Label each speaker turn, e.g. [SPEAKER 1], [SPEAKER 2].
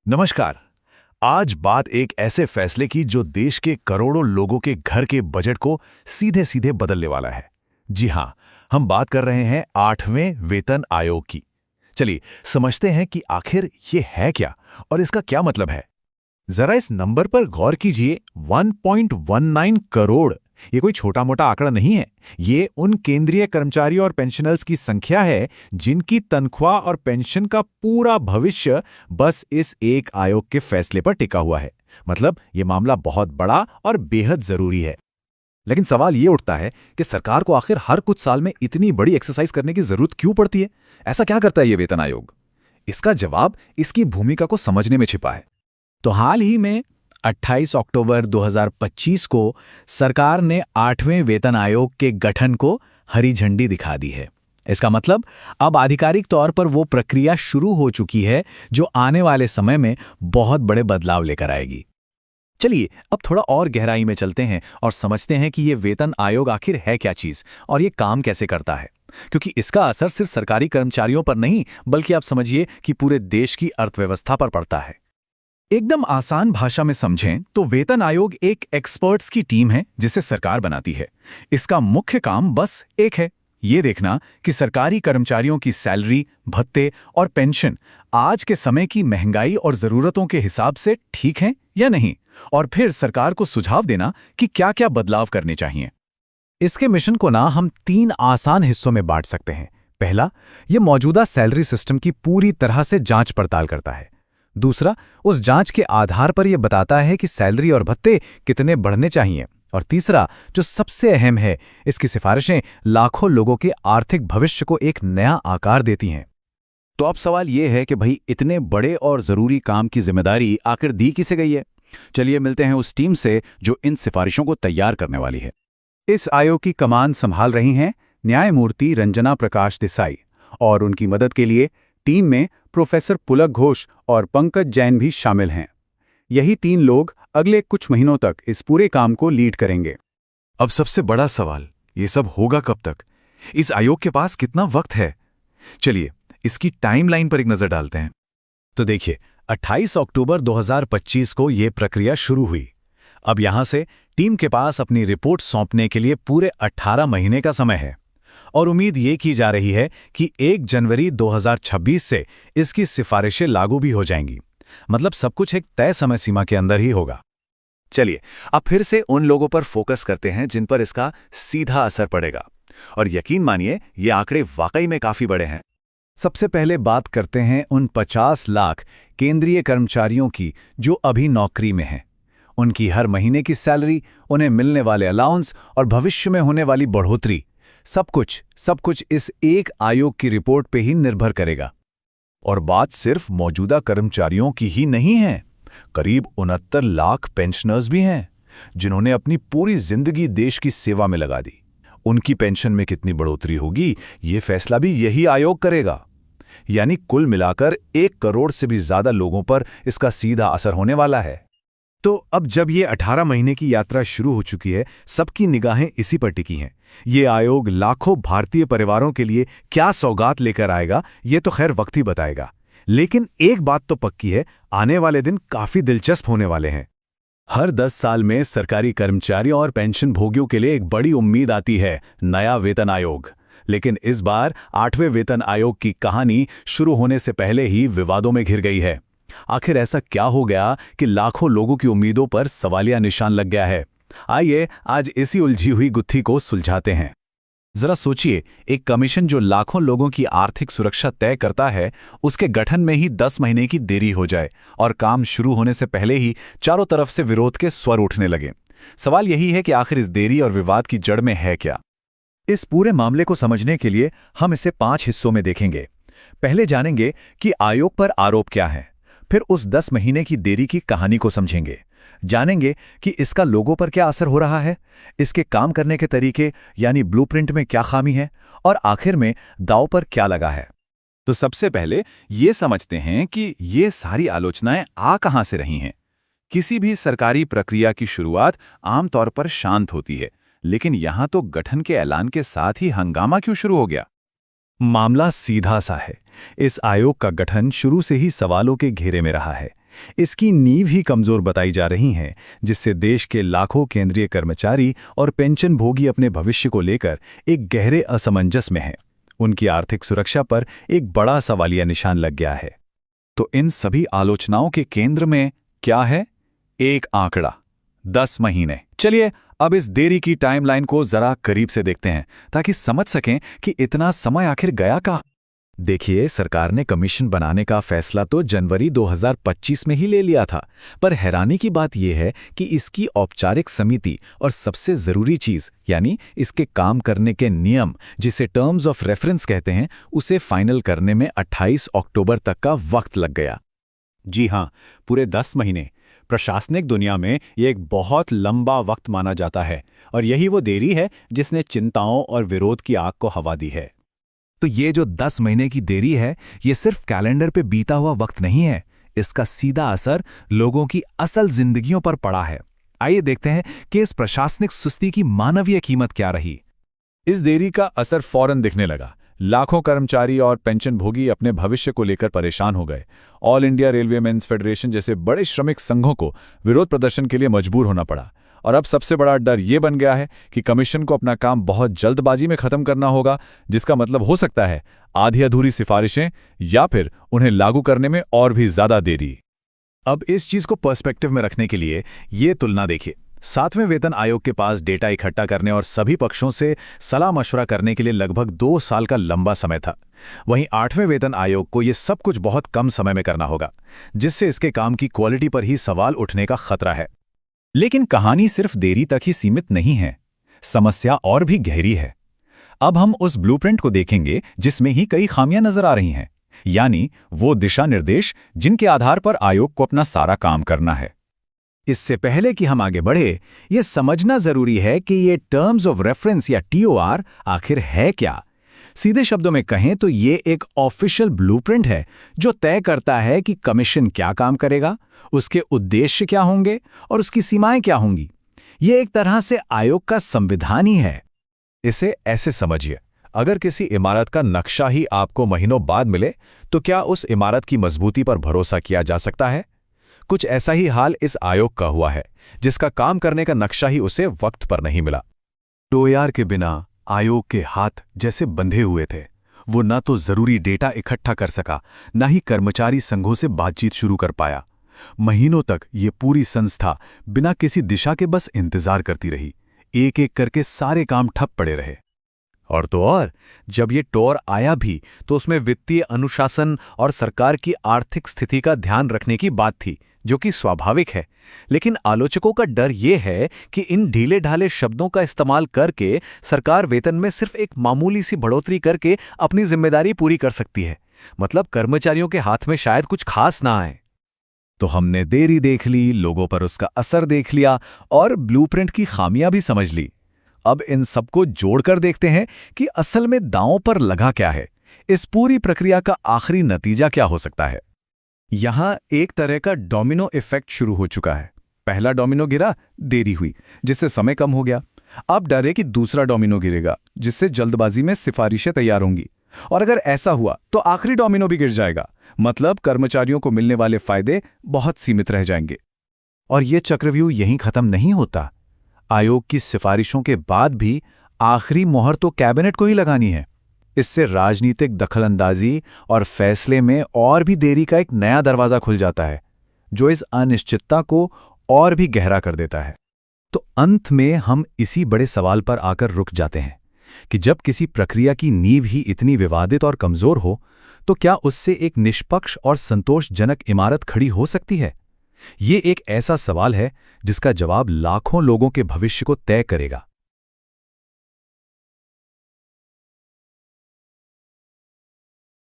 [SPEAKER 1] नमस्कार। आज बात एक ऐसे फैसले की जो देश के करोड़ों लोगों के घर के बजट को सीधे सीधे बदलने वाला है। जी हां, हम बात कर रहे हैं 8वें वेतन आयोग की। चलिए समझते हैं कि आखिर ये है क्या और इसका क्या मतलब है। जरा इस नंबर पर गौर कीजिए, 1.19 करोड़। ये कोई छोटा मोटा आंकड़ा नहीं है। ये उन केंद्रीय कर्मचारियों और पेंशनर्स की संख्या है जिनकी तनख्वाह और पेंशन का पूरा भविष्य बस इस एक आयोग के फैसले पर टिका हुआ है। मतलब ये मामला बहुत बड़ा और बेहद जरूरी है। लेकिन सवाल ये उठता है कि सरकार को आखिर हर कुछ साल में इतनी बड़ी एक्सरसाइज करने की जरूरत क्यों पड़ती है? ऐसा क्या करता है ये वेतन आयोग? इसका जवाब इसकी भूमिका को समझने में छिपा है।
[SPEAKER 2] तो हाल ही में 28 अक्टूबर 2025 को सरकार ने 8वें वेतन आयोग के गठन को हरी झंडी दिखा दी है। इसका मतलब अब आधिकारिक तौर पर वो प्रक्रिया शुरू हो चुकी है जो आने वाले समय में बहुत बड़े बदलाव लेकर आएगी।
[SPEAKER 1] चलिए अब थोड़ा और गहराई में चलते हैं और समझते हैं कि ये वेतन आयोग आखिर है क्या चीज और ये काम कैसे करता है, क्योंकि इसका असर सिर्फ सरकारी कर्मचारियों पर नहीं बल्कि आप समझिए कि पूरे देश की अर्थव्यवस्था पर पड़ता है। एकदम आसान भाषा में समझें तो वेतन आयोग एक एक्सपर्ट्स की टीम है जिसे सरकार बनाती है। इसका मुख्य काम बस एक है, ये देखना कि सरकारी कर्मचारियों की सैलरी, भत्ते और पेंशन आज के समय की महंगाई और जरूरतों के हिसाब से ठीक हैं या नहीं, और फिर सरकार को सुझाव देना कि क्या क्या बदलाव करने चाहिए।
[SPEAKER 2] इसके मिशन को ना हम 3 आसान हिस्सों में बांट सकते हैं। पहला, ये मौजूदा सैलरी सिस्टम की पूरी तरह से जांच पड़ताल करता है। दूसरा, उस जांच के आधार पर यह बताता है कि सैलरी और भत्ते कितने बढ़ने चाहिए। और तीसरा, जो सबसे अहम है, इसकी सिफारिशें लाखों लोगों के आर्थिक भविष्य को एक नया आकार देती हैं।
[SPEAKER 1] तो अब सवाल यह है कि भाई इतने बड़े और जरूरी काम की जिम्मेदारी आखिर दी किसे गई है? चलिए मिलते हैं उस टीम से जो इन सिफारिशों को तैयार करने वाली है। इस आयोग की कमान संभाल रही हैं न्यायमूर्ति रंजना प्रकाश देसाई, और उनकी मदद के लिए टीम में प्रोफेसर पुलक घोष और पंकज जैन भी शामिल हैं। यही 3 लोग अगले कुछ महीनों तक इस पूरे काम को लीड करेंगे। अब सबसे बड़ा सवाल, ये सब होगा कब तक? इस आयोग के पास कितना वक्त है? चलिए इसकी टाइमलाइन पर एक नजर डालते हैं।
[SPEAKER 2] तो देखिए, 28 अक्टूबर 2025 को ये प्रक्रिया शुरू हुई। अब यहां से टीम के पास अपनी रिपोर्ट सौंपने के लिए पूरे 18 महीने का समय है, और उम्मीद ये की जा रही है कि 1 जनवरी 2026 से इसकी सिफारिशें लागू भी हो जाएंगी। मतलब सब कुछ एक तय समय सीमा के अंदर ही होगा।
[SPEAKER 1] चलिए अब फिर से उन लोगों पर फोकस करते हैं जिन पर इसका सीधा असर पड़ेगा, और यकीन मानिए ये आंकड़े वाकई में काफी बड़े हैं।
[SPEAKER 2] सबसे पहले बात करते हैं उन 50 लाख केंद्रीय कर्मचारियों की जो अभी नौकरी में हैं। उनकी हर महीने की सैलरी, उन्हें मिलने वाले अलाउंस और भविष्य में होने वाली बढ़ोतरी, सब कुछ इस एक आयोग की रिपोर्ट पे ही निर्भर करेगा।
[SPEAKER 1] और बात सिर्फ मौजूदा कर्मचारियों की ही नहीं है। करीब 69 लाख पेंशनर्स भी हैं जिन्होंने अपनी पूरी जिंदगी देश की सेवा में लगा दी। उनकी पेंशन में कितनी बढ़ोतरी होगी, ये फैसला भी यही आयोग करेगा। यानी कुल मिलाकर 1 करोड़ से भी ज्यादा लोगों पर इसका सीधा असर होने वाला है। तो अब जब ये 18 महीने की यात्रा शुरू हो चुकी है, सबकी निगाहें इसी पर टिकी हैं। ये आयोग लाखों भारतीय परिवारों के लिए क्या सौगात लेकर आएगा, ये तो खैर वक्त ही बताएगा। लेकिन एक बात तो पक्की है, आने वाले दिन काफी दिलचस्प होने वाले हैं। हर 10 साल में सरकारी कर्मचारियों और पेंशन भोगियों के लिए एक बड़ी उम्मीद आती है, नया वेतन आयोग। लेकिन इस बार 8वें वेतन आयोग की कहानी शुरू होने से पहले ही विवादों में घिर गई है। आखिर ऐसा क्या हो गया कि लाखों लोगों की उम्मीदों पर सवालिया निशान लग गया है? आइए आज इसी उलझी हुई गुत्थी को सुलझाते हैं। जरा सोचिए, एक कमीशन जो लाखों लोगों की आर्थिक सुरक्षा तय करता है, उसके गठन में ही 10 महीने की देरी हो जाए और काम शुरू होने से पहले ही चारों तरफ से विरोध के स्वर उठने लगे। सवाल यही है कि आखिर इस देरी और विवाद की जड़ में है क्या? इस पूरे मामले को समझने के लिए हम इसे 5 हिस्सों में देखेंगे। पहले जानेंगे कि आयोग पर आरोप क्या है, फिर उस 10 महीने की देरी की कहानी को समझेंगे, जानेंगे कि इसका लोगों पर क्या असर हो रहा है, इसके काम करने के तरीके यानी ब्लूप्रिंट में क्या खामी है, और आखिर में दांव पर क्या लगा है। तो सबसे पहले ये समझते हैं कि ये सारी आलोचनाएं आ कहां से रही हैं। किसी भी सरकारी प्रक्रिया की शुरुआत आमतौर पर शांत होती है, लेकिन यहां तो गठन के ऐलान के साथ ही हंगामा क्यों शुरू हो गया?
[SPEAKER 2] मामला सीधा सा है। इस आयोग का गठन शुरू से ही सवालों के घेरे में रहा है। इसकी नींव ही कमजोर बताई जा रही हैं, जिससे देश के लाखों केंद्रीय कर्मचारी और पेंशनभोगी अपने भविष्य को लेकर एक गहरे असमंजस में हैं। उनकी आर्थिक सुरक्षा पर एक बड़ा सवालिया निशान लग गया है। तो इन सभी आलोचनाओं के केंद्र में क्या है? एक आंकड़ा, 10 महीने। चलिए अब इस देरी की टाइमलाइन को जरा करीब से देखते हैं ताकि समझ सकें कि इतना समय आखिर गया कहाँ। देखिए, सरकार ने कमीशन बनाने का फैसला तो जनवरी 2025 में ही ले लिया था, पर हैरानी की बात यह है कि इसकी औपचारिक समिति और सबसे जरूरी चीज यानी इसके काम करने के नियम, जिसे टर्म्स ऑफ रेफरेंस कहते हैं, उसे फाइनल करने में 28 अक्टूबर तक का वक्त लग गया। जी हां, पूरे 10 महीने। प्रशासनिक दुनिया में ये एक बहुत लंबा वक्त माना जाता है और यही वो देरी है जिसने चिंताओं और विरोध की आग को हवा दी है। तो ये जो 10 महीने की देरी है, ये सिर्फ कैलेंडर पे बीता हुआ वक्त नहीं है, इसका सीधा असर लोगों की असल जिंदगियों पर पड़ा है। आइए देखते हैं कि इस प्रशासनिक सुस्ती की मानवीय कीमत क्या रही। इस देरी का असर फौरन दिखने लगा। लाखों कर्मचारी और पेंशनभोगी अपने भविष्य को लेकर परेशान हो गए। All India railway men's federation जैसे बड़े श्रमिक संघों को विरोध प्रदर्शन के लिए मजबूर होना पड़ा। और अब सबसे बड़ा डर ये बन गया है कि कमीशन को अपना काम बहुत जल्दबाजी में खत्म करना होगा, जिसका मतलब हो सकता है आधी अधूरी सिफारिशें या फिर उन्हें लागू करने में और भी ज्यादा देरी। अब इस चीज को पर्सपेक्टिव में रखने के लिए ये तुलना देखिए। 7वें वेतन आयोग के पास डेटा इकट्ठा करने और सभी पक्षों से सलाह मशवरा करने के लिए लगभग 2 साल का लंबा समय था। वहीं 8वें वेतन आयोग को ये सब कुछ बहुत कम समय में करना होगा, जिससे इसके काम की क्वालिटी पर ही सवाल उठने का खतरा है। लेकिन कहानी सिर्फ देरी तक ही सीमित नहीं है, समस्या और भी गहरी है। अब हम उस ब्लूप्रिंट को देखेंगे जिसमें ही कई खामियां नजर आ रही हैं, यानी वो दिशा निर्देश जिनके आधार पर आयोग को अपना सारा काम करना है। इससे पहले कि हम आगे बढ़े, ये समझना जरूरी है कि ये टर्म्स ऑफ रेफरेंस या TOR आखिर है क्या। सीधे शब्दों में कहें तो ये एक ऑफिशियल ब्लूप्रिंट है जो तय करता है कि कमीशन क्या काम करेगा, उसके उद्देश्य क्या होंगे और उसकी सीमाएं क्या होंगी। ये एक तरह से आयोग का संविधान ही है। इसे ऐसे समझिए, अगर किसी इमारत का नक्शा ही आपको महीनों बाद मिले तो क्या उस इमारत की मजबूती पर भरोसा किया जा सकता है? कुछ ऐसा ही हाल इस आयोग का हुआ है, जिसका काम करने का नक्शा ही उसे वक्त पर नहीं मिला। TOR के बिना आयोग के हाथ जैसे बंधे हुए थे। वो न तो जरूरी डेटा इकट्ठा कर सका, न ही कर्मचारी संघों से बातचीत शुरू कर पाया। महीनों तक ये पूरी संस्था बिना किसी दिशा के बस इंतजार करती रही। एक एक करके सारे काम ठप पड़े रहे। और तो और जब ये TOR आया भी तो उसमें वित्तीय अनुशासन और सरकार की आर्थिक स्थिति का ध्यान रखने की बात थी, जो कि स्वाभाविक है। लेकिन आलोचकों का डर ये है कि इन ढीले ढाले शब्दों का इस्तेमाल करके सरकार वेतन में सिर्फ एक मामूली सी बढ़ोतरी करके अपनी जिम्मेदारी पूरी कर सकती है। मतलब कर्मचारियों के हाथ में शायद कुछ खास ना आए। तो हमने देरी देख ली, लोगों पर उसका असर देख लिया और ब्लूप्रिंट की खामियां भी समझ ली। अब इन सबको जोड़कर देखते हैं कि असल में दांव पर लगा क्या है। इस पूरी प्रक्रिया का आखिरी नतीजा क्या हो सकता है। यहां एक तरह का डोमिनो इफेक्ट शुरू हो चुका है। पहला डोमिनो गिरा, देरी हुई, जिससे समय कम हो गया। अब डर है कि दूसरा डोमिनो गिरेगा, जिससे जल्दबाजी में सिफारिशें तैयार होंगी। और अगर ऐसा हुआ तो आखिरी डोमिनो भी गिर जाएगा। मतलब कर्मचारियों को मिलने वाले फायदे बहुत सीमित रह जाएंगे। और ये चक्रव्यूह यहीं खत्म नहीं होता। आयोग की सिफारिशों के बाद भी आखिरी मोहर तो कैबिनेट को ही लगानी है। इससे राजनीतिक दखलंदाजी और फैसले में और भी देरी का एक नया दरवाजा खुल जाता है, जो इस अनिश्चितता को और भी गहरा कर देता है। तो अंत में हम इसी बड़े सवाल पर आकर रुक जाते हैं कि जब किसी प्रक्रिया की नींव ही इतनी विवादित और कमजोर हो, तो क्या उससे एक निष्पक्ष और संतोषजनक इमारत खड़ी हो सकती है? ये एक ऐसा सवाल है जिसका जवाब लाखों लोगों के भविष्य को तय करेगा।